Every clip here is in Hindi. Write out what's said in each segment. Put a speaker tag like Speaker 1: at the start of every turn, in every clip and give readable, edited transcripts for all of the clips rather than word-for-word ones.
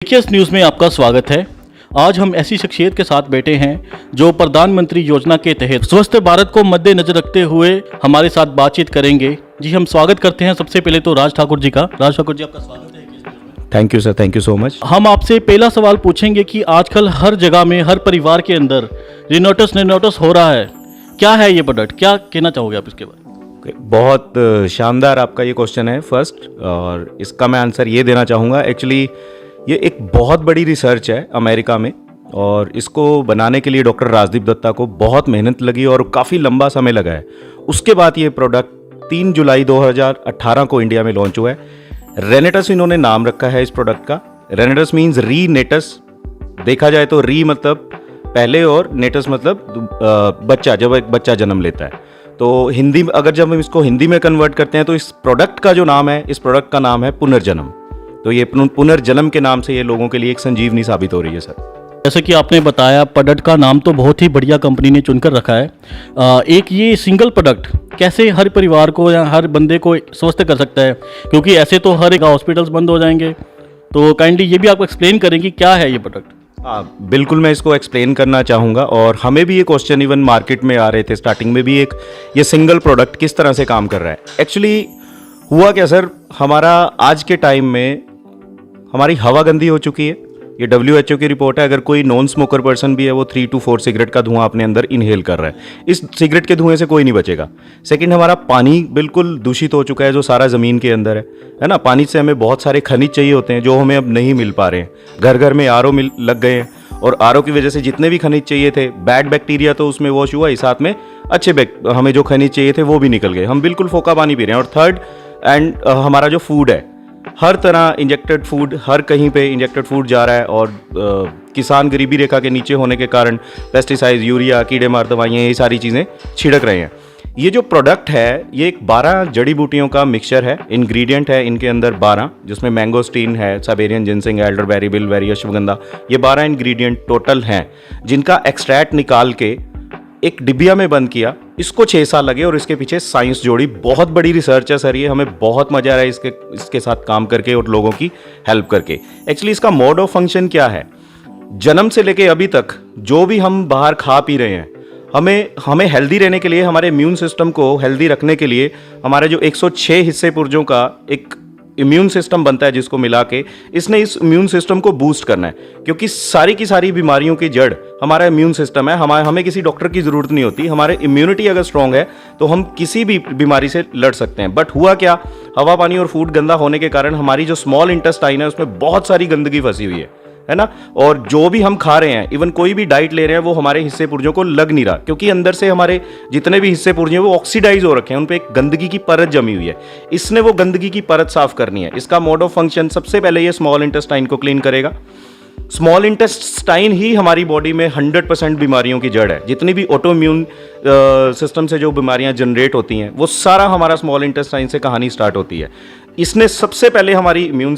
Speaker 1: केएस न्यूज़ में आपका स्वागत है। आज हम ऐसी शख्सियत के साथ बैठे हैं जो प्रधानमंत्री योजना के तहत स्वस्थ भारत को मद्देनजर रखते हुए हमारे साथ बातचीत करेंगे। जी, हम स्वागत करते हैं सबसे पहले तो राज ठाकुर जी का। राज ठाकुर जी, आपका स्वागत है केएस न्यूज़ में।
Speaker 2: Thank you sir, thank you so much.
Speaker 1: हम आपसे पहला सवाल पूछेंगे कि आजकल हर जगह में, हर परिवार के अंदर रिनोटस हो रहा है। क्या है ये प्रोडक्ट, क्या कहना चाहोगे आप इसके बारे में?
Speaker 2: बहुत शानदार आपका ये क्वेश्चन है फर्स्ट, और इसका मैं आंसर ये देना चाहूँगा। एक्चुअली ये एक बहुत बड़ी रिसर्च है अमेरिका में, और इसको बनाने के लिए डॉक्टर राजदीप दत्ता को बहुत मेहनत लगी और काफ़ी लंबा समय लगा है। उसके बाद ये प्रोडक्ट 3 जुलाई 2018 को इंडिया में लॉन्च हुआ है। रेनेटस इन्होंने नाम रखा है इस प्रोडक्ट का। रेनेटस मीन्स रीनेटस। देखा जाए तो री मतलब पहले और नेटस मतलब बच्चा, जब एक बच्चा जन्म लेता है। तो हिंदी में अगर जब हम इसको हिंदी में कन्वर्ट करते हैं तो इस प्रोडक्ट का जो नाम है, इस प्रोडक्ट का नाम है पुनर्जन्म। तो ये पुनर्जन्म के नाम से ये लोगों के लिए एक संजीवनी साबित हो रही है सर।
Speaker 1: जैसे कि आपने बताया, प्रोडक्ट का नाम तो बहुत ही बढ़िया कंपनी ने चुनकर रखा है। एक ये सिंगल प्रोडक्ट कैसे हर परिवार को या हर बंदे को स्वस्थ कर सकता है, क्योंकि ऐसे तो हर एक हॉस्पिटल्स बंद हो जाएंगे। तो काइंडली ये भी आप एक्सप्लेन करें कि क्या है ये प्रोडक्ट।
Speaker 2: बिल्कुल, मैं इसको एक्सप्लेन करना चाहूँगा। और हमें भी ये क्वेश्चन इवन मार्केट में आ रहे थे स्टार्टिंग में भी, एक ये सिंगल प्रोडक्ट किस तरह से काम कर रहा है। एक्चुअली हुआ क्या सर, हमारा आज के टाइम में हमारी हवा गंदी हो चुकी है। ये WHO की रिपोर्ट है। अगर कोई नॉन स्मोकर पर्सन भी है, वो 3 to 4 सिगरेट का धुआं अपने अंदर इनहेल कर रहा है। इस सिगरेट के धुएं से कोई नहीं बचेगा। सेकंड, हमारा पानी बिल्कुल दूषित हो चुका है, जो सारा ज़मीन के अंदर है ना। पानी से हमें बहुत सारे खनिज चाहिए होते हैं, जो हमें अब नहीं मिल पा रहे हैं। घर घर में RO लग गए हैं, और RO की वजह से जितने भी खनिज चाहिए थे, बैड बैक्टीरिया तो उसमें वॉश हुआ ही, साथ में अच्छे हमें जो खनिज चाहिए थे वो भी निकल गए। हम बिल्कुल फोका पानी पी रहे हैं। और थर्ड हमारा जो फूड है, हर तरह इंजेक्टेड फूड, हर कहीं पे इंजेक्टेड फूड जा रहा है। और किसान गरीबी रेखा के नीचे होने के कारण पेस्टिसाइड, यूरिया, कीड़े मार दवाइयाँ, ये सारी चीज़ें छिड़क रहे हैं। ये जो प्रोडक्ट है, ये एक 12 जड़ी बूटियों का मिक्सचर है। इंग्रेडिएंट है इनके अंदर 12, जिसमें मैंगोस्टीन है, Siberian ginseng, elderberry, bilberry, ashwagandha. ये 12 इंग्रेडिएंट टोटल हैं, जिनका एक्सट्रैक्ट निकाल के एक डिबिया में बंद किया। इसको 6 साल लगे और इसके पीछे साइंस जोड़ी। बहुत बड़ी रिसर्च है सर ये। हमें बहुत मजा आ रहा है इसके साथ काम करके और लोगों की हेल्प करके। एक्चुअली इसका मोड ऑफ फंक्शन क्या है, जन्म से लेके अभी तक जो भी हम बाहर खा पी रहे हैं, हमें हेल्दी रहने के लिए, हमारे इम्यून सिस्टम को हेल्दी रखने के लिए, हमारे जो 106 हिस्से पुर्जों का एक इम्यून सिस्टम बनता है, जिसको मिला के इसने इस इम्यून सिस्टम को बूस्ट करना है। क्योंकि सारी की सारी बीमारियों की जड़ हमारा इम्यून सिस्टम है। हमें किसी डॉक्टर की ज़रूरत नहीं होती। हमारे इम्यूनिटी अगर स्ट्रांग है तो हम किसी भी बीमारी से लड़ सकते हैं। बट हुआ क्या, हवा, पानी और फूड गंदा होने के कारण हमारी जो स्मॉल इंटेस्टाइन है, उसमें बहुत सारी गंदगी फंसी हुई है ना। और जो भी हम खा रहे हैं, इवन कोई भी डाइट ले रहे हैं, वो हमारे हिस्से पुर्जों को लग नहीं रहा, क्योंकि अंदर से हमारे जितने भी हिस्से पुर्जे हैं वो ऑक्सीडाइज हो रखे हैं, उन पे एक गंदगी की परत जमी हुई है। इसने वो गंदगी की परत साफ करनी है। इसका मोड ऑफ फंक्शन, सबसे पहले ये स्मॉल इंटेस्टाइन को क्लीन करेगा। स्मॉल इंटेस्टाइन ही हमारी बॉडी में 100% बीमारियों की जड़ है। जितनी भी ऑटो इम्यून सिस्टम से जो बीमारियां जनरेट होती हैं, वो सारा हमारा स्मॉल इंटेस्टाइन से कहानी स्टार्ट होती है। इसने सबसे पहले हमारी इम्यून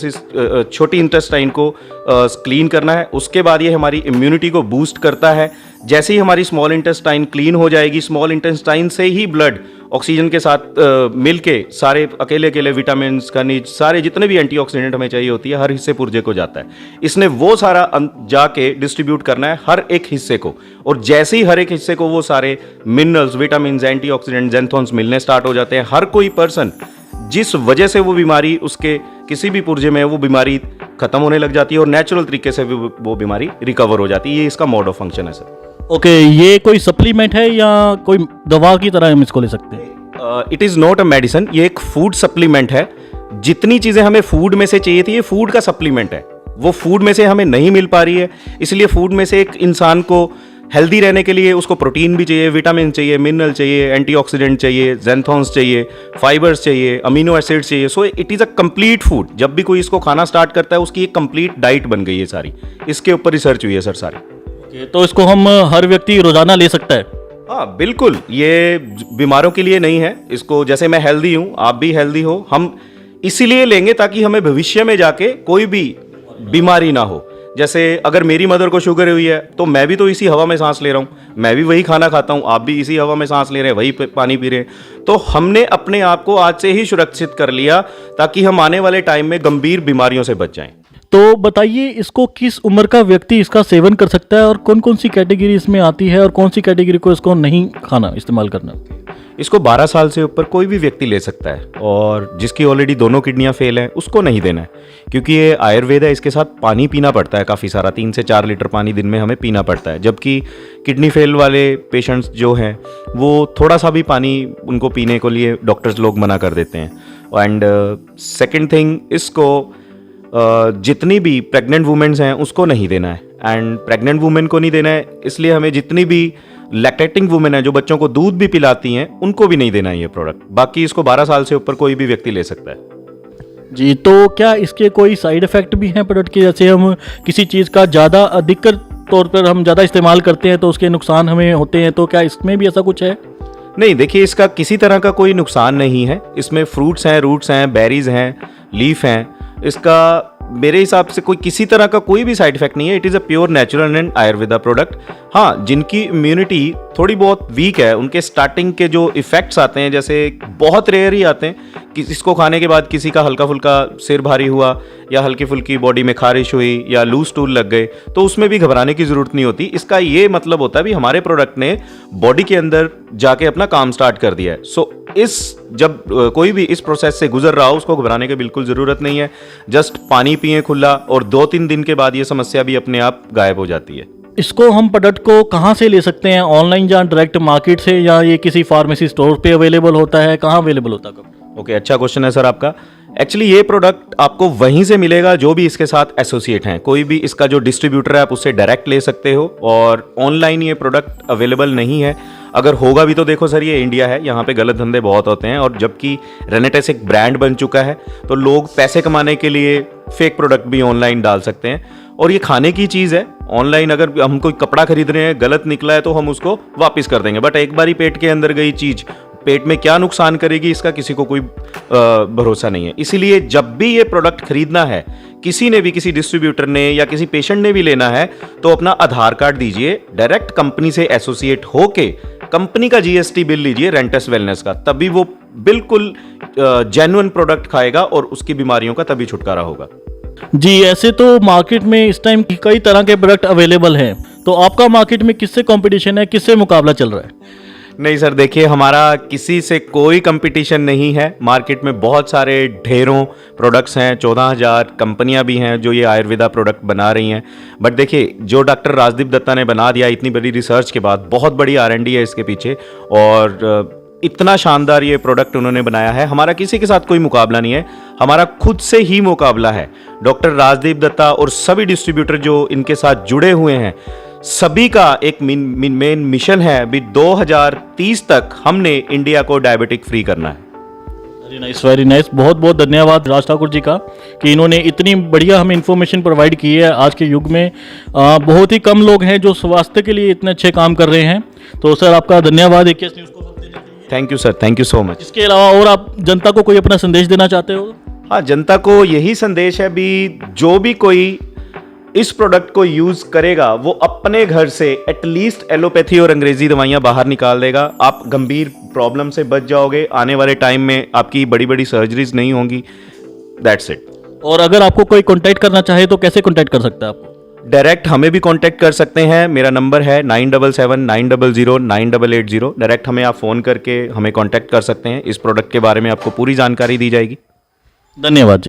Speaker 2: छोटी इंटेस्टाइन को क्लीन करना है। उसके बाद ये हमारी इम्यूनिटी को बूस्ट करता है। जैसे ही हमारी स्मॉल इंटेस्टाइन क्लीन हो जाएगी, स्मॉल इंटेस्टाइन से ही ब्लड ऑक्सीजन के साथ मिलके सारे अकेले विटामिन, खनिज, सारे जितने भी एंटीऑक्सीडेंट हमें चाहिए होती है, हर हिस्से पुर्जे को जाता है। इसने वो सारा जाके डिस्ट्रीब्यूट करना है हर एक हिस्से को। और जैसे ही हर एक हिस्से को वो सारे मिनरल्स, विटामिन, एंटीऑक्सीडेंट, ज़ैंथोन्स मिलने स्टार्ट हो जाते हैं, हर कोई पर्सन जिस वजह से वो बीमारी उसके किसी भी पुर्जे में है, वो बीमारी खत्म होने लग जाती है और नेचुरल तरीके से वो बीमारी रिकवर हो जाती है। ये इसका मोड ऑफ फंक्शन है सर।
Speaker 1: ओके, ये कोई सप्लीमेंट है या कोई दवा की तरह हम इसको ले सकते हैं?
Speaker 2: It is not a medicine. ये एक फूड सप्लीमेंट है। जितनी चीज़ें हमें फूड में से चाहिए थी, ये फूड का सप्लीमेंट है। वो फूड में से हमें नहीं मिल पा रही है, इसलिए फूड में से एक इंसान को हेल्दी रहने के लिए उसको प्रोटीन भी चाहिए, विटामिन चाहिए, मिनरल चाहिए, एंटीऑक्सीडेंट चाहिए, ज़ैंथोन्स चाहिए, फाइबर्स चाहिए, अमीनो एसिड्स चाहिए। So it is a complete food. जब भी कोई इसको खाना स्टार्ट करता है, उसकी एक कंप्लीट डाइट बन गई है सारी। इसके ऊपर रिसर्च हुई है सर सारी।
Speaker 1: तो इसको हम हर व्यक्ति रोजाना ले सकता है?
Speaker 2: हाँ बिल्कुल, ये बीमारों के लिए नहीं है। इसको, जैसे मैं हेल्दी हूँ, आप भी हेल्दी हो, हम इसीलिए लेंगे ताकि हमें भविष्य में जाके कोई भी बीमारी ना हो। जैसे अगर मेरी मदर को शुगर हुई है, तो मैं भी तो इसी हवा में सांस ले रहा हूँ, मैं भी वही खाना खाता हूँ, आप भी इसी हवा में सांस ले रहे हैं, वही पानी पी रहे हैं। तो हमने अपने आप को आज से ही सुरक्षित कर लिया ताकि हम आने वाले टाइम में गंभीर बीमारियों से बच जाएं।
Speaker 1: तो बताइए इसको किस उम्र का व्यक्ति इसका सेवन कर सकता है और कौन कौन सी कैटेगरी इसमें आती है और कौन सी कैटेगरी को इसको नहीं खाना इस्तेमाल करना?
Speaker 2: इसको 12 साल से ऊपर कोई भी व्यक्ति ले सकता है, और जिसकी ऑलरेडी दोनों किडनियां फेल हैं उसको नहीं देना है, क्योंकि ये आयुर्वेद है। इसके साथ पानी पीना पड़ता है काफ़ी सारा, 3 से 4 लीटर पानी दिन में हमें पीना पड़ता है, जबकि किडनी फेल वाले पेशेंट्स जो हैं वो थोड़ा सा भी पानी उनको पीने को लिए डॉक्टर्स लोग मना कर देते हैं। एंड सेकेंड थिंग, इसको जितनी भी प्रेग्नेंट वुमेन्स हैं उसको नहीं देना है, एंड प्रेग्नेंट वुमेन को नहीं देना है, इसलिए हमें जितनी भी लैक्टेटिंग वुमेन है जो बच्चों को दूध भी पिलाती हैं उनको भी नहीं देना है ये प्रोडक्ट। बाकी इसको 12 साल से ऊपर कोई भी व्यक्ति ले सकता है।
Speaker 1: जी, तो क्या इसके कोई साइड इफ़ेक्ट भी हैं प्रोडक्ट के? जैसे हम किसी चीज़ का ज़्यादा अधिकतर तौर पर हम ज़्यादा इस्तेमाल करते हैं तो उसके नुकसान हमें होते हैं, तो क्या इसमें भी ऐसा कुछ है?
Speaker 2: नहीं, देखिए इसका किसी तरह का कोई नुकसान नहीं है। इसमें फ्रूट्स हैं, रूट्स हैं, बेरीज हैं, लीफ हैं। इसका मेरे हिसाब से कोई किसी तरह का कोई भी साइड इफेक्ट नहीं है। It is a pure natural and Ayurveda product. हाँ, जिनकी इम्यूनिटी थोड़ी बहुत वीक है उनके स्टार्टिंग के जो इफेक्ट्स आते हैं, जैसे बहुत रेयर ही आते हैं कि इसको खाने के बाद किसी का हल्का फुल्का सिर भारी हुआ या हल्की फुल्की बॉडी में खारिश हुई या लूज स्टूल लग गए, तो उसमें भी घबराने की ज़रूरत नहीं होती। इसका ये मतलब होता है भी हमारे प्रोडक्ट ने बॉडी के अंदर जाके अपना काम स्टार्ट कर दिया है। सो जब कोई भी इस प्रोसेस से गुजर रहा हो उसको घबराने की बिल्कुल ज़रूरत नहीं है। जस्ट पानी पिए खुला, और 2-3 दिन के बाद ये समस्या भी अपने आप गायब हो जाती है।
Speaker 1: इसको हम प्रोडक्ट को कहाँ से ले सकते हैं? ऑनलाइन या डायरेक्ट मार्केट से, या ये किसी फार्मेसी स्टोर पे अवेलेबल होता है? कहाँ अवेलेबल होता है?
Speaker 2: ओके, अच्छा क्वेश्चन है सर आपका। एक्चुअली ये प्रोडक्ट आपको वहीं से मिलेगा जो भी इसके साथ एसोसिएट हैं। कोई भी इसका जो डिस्ट्रीब्यूटर है आप उससे डायरेक्ट ले सकते हो, और ऑनलाइन ये प्रोडक्ट अवेलेबल नहीं है। अगर होगा भी तो देखो सर, ये इंडिया है, यहाँ पे गलत धंधे बहुत होते हैं, और जबकि रेनेटेस एक ब्रांड बन चुका है तो लोग पैसे कमाने के लिए फेक प्रोडक्ट भी ऑनलाइन डाल सकते हैं। और ये खाने की चीज़ है। ऑनलाइन अगर हम कोई कपड़ा खरीद रहे हैं, गलत निकला है तो हम उसको वापस कर देंगे, बट एक बार ही पेट के अंदर गई चीज़ पेट में क्या नुकसान करेगी इसका किसी को कोई भरोसा नहीं है। इसीलिए जब भी ये प्रोडक्ट खरीदना है, किसी ने भी, किसी डिस्ट्रीब्यूटर ने या किसी पेशेंट ने भी लेना है, तो अपना आधार कार्ड दीजिए, डायरेक्ट कंपनी से एसोसिएट होके कंपनी का जीएसटी बिल लीजिए रेंटस वेलनेस का, तभी वो बिल्कुल जेन्युइन प्रोडक्ट खाएगा और उसकी बीमारियों का तभी छुटकारा होगा।
Speaker 1: जी, ऐसे तो मार्केट में इस टाइम कई तरह के प्रोडक्ट अवेलेबल हैं, तो आपका मार्केट में किससे कंपटीशन है, किससे मुकाबला चल रहा है?
Speaker 2: नहीं सर, देखिए हमारा किसी से कोई कंपटीशन नहीं है। मार्केट में बहुत सारे ढेरों प्रोडक्ट्स हैं, 14,000 कंपनियां भी हैं जो ये आयुर्वेदा प्रोडक्ट बना रही हैं। बट देखिए, जो डॉक्टर राजदीप दत्ता ने बना दिया इतनी बड़ी रिसर्च के बाद, बहुत बड़ी R&D है इसके पीछे, और इतना शानदार ये प्रोडक्ट उन्होंने बनाया है। हमारा किसी के साथ कोई मुकाबला नहीं है, हमारा खुद से ही मुकाबला है। डॉक्टर राजदीप दत्ता और सभी डिस्ट्रीब्यूटर जो इनके साथ जुड़े हुए हैं, सभी का एक मेन मिशन है, अभी 2030 तक हमने इंडिया को डायबिटिक फ्री करना है।
Speaker 1: Very nice, very nice. बहुत बहुत धन्यवाद राज ठाकुर जी का कि इन्होंने इतनी बढ़िया हमें इन्फॉर्मेशन प्रोवाइड की है। आज के युग में बहुत ही कम लोग हैं जो स्वास्थ्य के लिए इतने अच्छे काम कर रहे हैं। तो सर आपका धन्यवाद AKS न्यूज़ को वक्त देने के लिए।
Speaker 2: Thank you sir, thank you so much.
Speaker 1: इसके अलावा और आप जनता को कोई अपना संदेश देना चाहते हो?
Speaker 2: हाँ, जनता को यही संदेश है भी, जो भी कोई इस प्रोडक्ट को यूज करेगा वो अपने घर से एटलीस्ट एलोपैथी और अंग्रेजी दवाइयां बाहर निकाल देगा। आप गंभीर प्रॉब्लम से बच जाओगे। आने वाले टाइम में आपकी बड़ी बड़ी सर्जरीज नहीं होंगी। That's it.
Speaker 1: और अगर आपको कोई कांटेक्ट करना चाहे तो कैसे कांटेक्ट कर सकता है आपको?
Speaker 2: डायरेक्ट हमें भी कांटेक्ट कर सकते हैं। मेरा नंबर है 9779009880। डायरेक्ट हमें आप फ़ोन करके हमें कांटेक्ट कर सकते हैं। इस प्रोडक्ट के बारे में आपको पूरी जानकारी दी जाएगी।
Speaker 1: धन्यवाद जी।